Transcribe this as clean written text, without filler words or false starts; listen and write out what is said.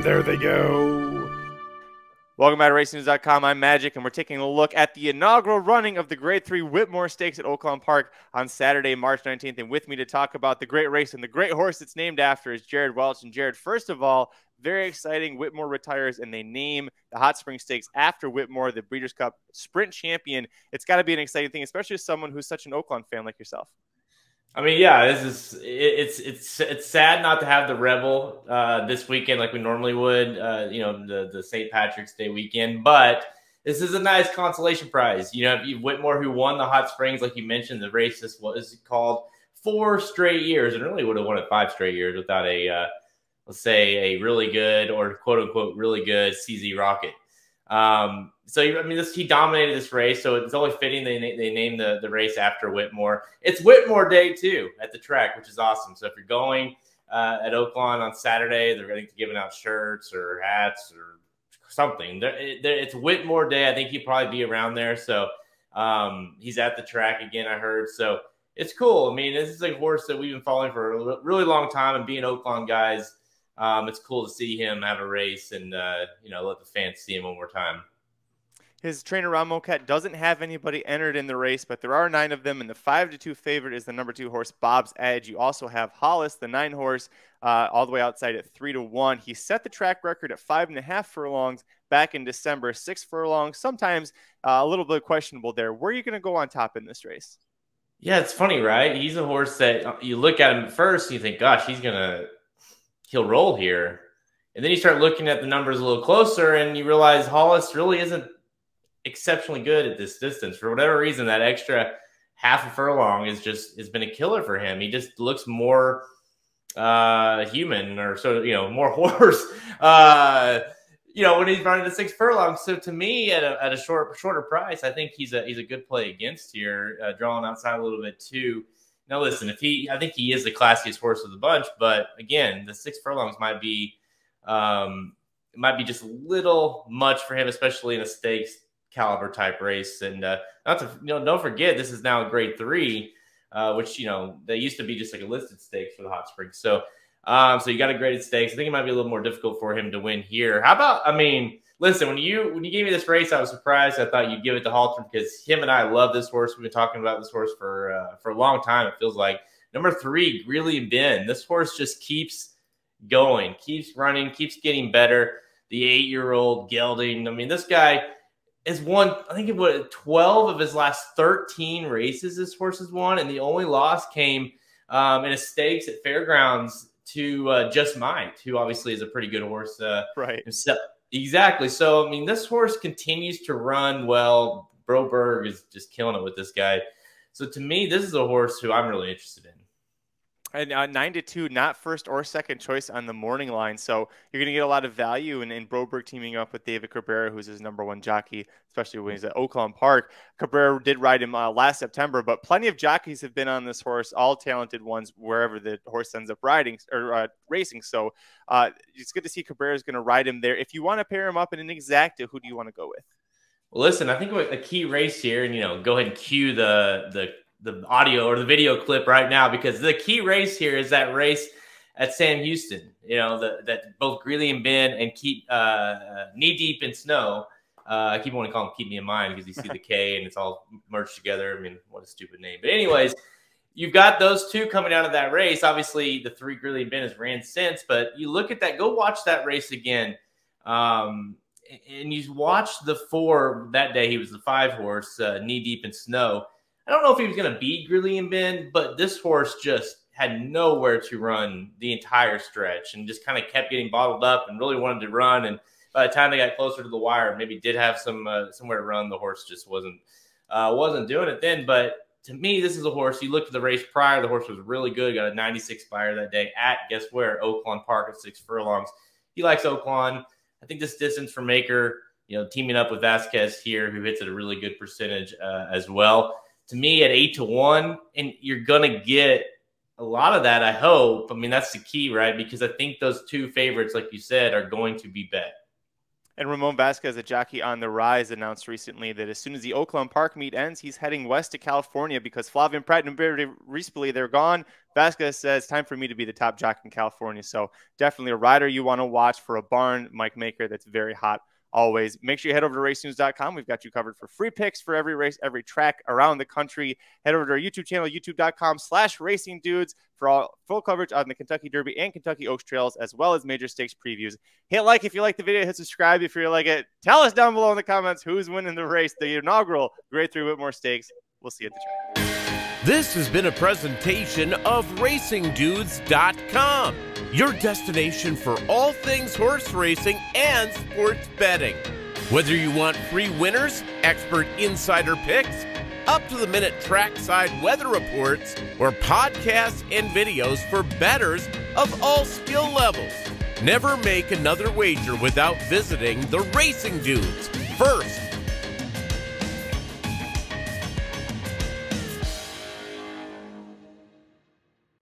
there they go. Welcome back to RacingNews.com. I'm Magic, and we're taking a look at the inaugural running of the Grade 3 Whitmore Stakes at Oaklawn Park on Saturday, March 19th. And with me to talk about the great race and the great horse it's named after is Jared Welch. And Jared, first of all, very exciting. Whitmore retires, and they name the Hot Spring Stakes after Whitmore, the Breeders' Cup Sprint Champion. It's got to be an exciting thing, especially as someone who's such an Oaklawn fan like yourself. I mean, yeah, it's sad not to have the Rebel this weekend like we normally would, the St. Patrick's Day weekend. But this is a nice consolation prize. You know, Whitmore, who won the Hot Springs, like you mentioned, the race this was called 4 straight years, and really would have won it 5 straight years without a, let's say, a really good or quote unquote really good CZ Rocket. So, I mean, he dominated this race, so it's only fitting they named the race after Whitmore. It's Whitmore Day, too, at the track, which is awesome. So if you're going at Oaklawn on Saturday, they're going to be giving out shirts or hats or something. It's Whitmore Day. I think he'll probably be around there. So he's at the track again, I heard. So it's cool. I mean, this is a horse that we've been following for a really long time, and being Oaklawn guys, it's cool to see him have a race and, let the fans see him one more time. His trainer, Ron Moquette, doesn't have anybody entered in the race, but there are 9 of them, and the 5-2 favorite is the number 2 horse, Bob's Edge. You also have Hollis, the 9 horse, all the way outside at 3-1. He set the track record at 5.5 furlongs back in December, 6 furlongs, sometimes a little bit questionable there. Where are you going to go on top in this race? Yeah, it's funny, right? He's a horse that you look at him at first and you think, gosh, he'll roll here. And then you start looking at the numbers a little closer and you realize Hollis really isn't exceptionally good at this distance. For whatever reason, that extra half a furlong has been a killer for him. He just looks more human, or more horse when he's running the 6 furlongs. So to me, at a shorter price, I think he's a good play against here, drawing outside a little bit too. Now listen, I think he is the classiest horse of the bunch, but again, the 6 furlongs might be just a little much for him, especially in a stakes caliber type race. And don't forget, this is now a Grade 3, which they used to be just like a listed stakes for the Hot Springs. So you got a graded stakes. I think it might be a little more difficult for him to win here. How about, listen, when you gave me this race, I was surprised. I thought you'd give it to Haltern because him and I love this horse. We've been talking about this horse for a long time, it feels like. Number 3, Greeley and Ben. This horse just keeps going, keeps running, keeps getting better. The 8-year-old gelding. This guy has won, I think, 12 of his last 13 races this horse has won, and the only loss came in a stakes at Fairgrounds to Just Might, who obviously is a pretty good horse. Right. Himself. Exactly. So, this horse continues to run well. Broberg is just killing it with this guy. So, to me, this is a horse who I'm really interested in. And 9-2, not first or second choice on the morning line. So you're going to get a lot of value in Broberg teaming up with David Cabrera, who's his #1 jockey, especially when he's at Oaklawn Park. Cabrera did ride him last September, but plenty of jockeys have been on this horse, all talented ones, wherever the horse ends up riding or racing. So it's good to see Cabrera is going to ride him there. If you want to pair him up in an exacta, who do you want to go with? Well, listen, I think a key race here, and go ahead and cue the audio or the video clip right now, because the key race here is that race at Sam Houston, that both Greeley and Ben and keep knee deep in snow. I keep wanting to call him Keep Me in Mind because you see the K and it's all merged together. What a stupid name. But anyways, you've got those two coming out of that race. Obviously, the 3 Greeley and Ben has ran since, but you look at that, go watch that race again. And you watch the 4 that day. He was the 5 horse, knee deep in snow. I don't know if he was going to beat Greeley and Ben, but this horse just had nowhere to run the entire stretch and just kind of kept getting bottled up and really wanted to run. And by the time they got closer to the wire, maybe did have somewhere to run, the horse just wasn't doing it then. But to me, this is a horse. You looked at the race prior, the horse was really good. Got a 96 buyer that day at, guess where? Oaklawn Park at 6 furlongs. He likes Oaklawn. I think this distance for Maker, teaming up with Vasquez here, who hits at a really good percentage as well. To me, at 8-1, and you're going to get a lot of that, I hope. That's the key, right? Because I think those 2 favorites, like you said, are going to be bet. And Ramon Vasquez, a jockey on the rise, announced recently that as soon as the Oaklawn Park meet ends, he's heading west to California because Flavien Prat and Barry Rispoli, they're gone. Vasquez says, time for me to be the top jockey in California. So definitely a rider you want to watch for a barn Mike Maker that's very hot always. Make sure you head over to racenews.com. We've got you covered for free picks for every race, every track around the country. Head over to our YouTube channel, youtube.com/racingdudes for all full coverage on the Kentucky Derby and Kentucky Oaks Trails, as well as major stakes previews. Hit like if you like the video, hit subscribe if you like it. Tell us down below in the comments who's winning the race, the inaugural Grade 3 Whitmore Stakes. We'll see you at the track. This has been a presentation of RacingDudes.com, your destination for all things horse racing and sports betting. Whether you want free winners, expert insider picks, up-to-the-minute trackside weather reports, or podcasts and videos for bettors of all skill levels, never make another wager without visiting the Racing Dudes. First,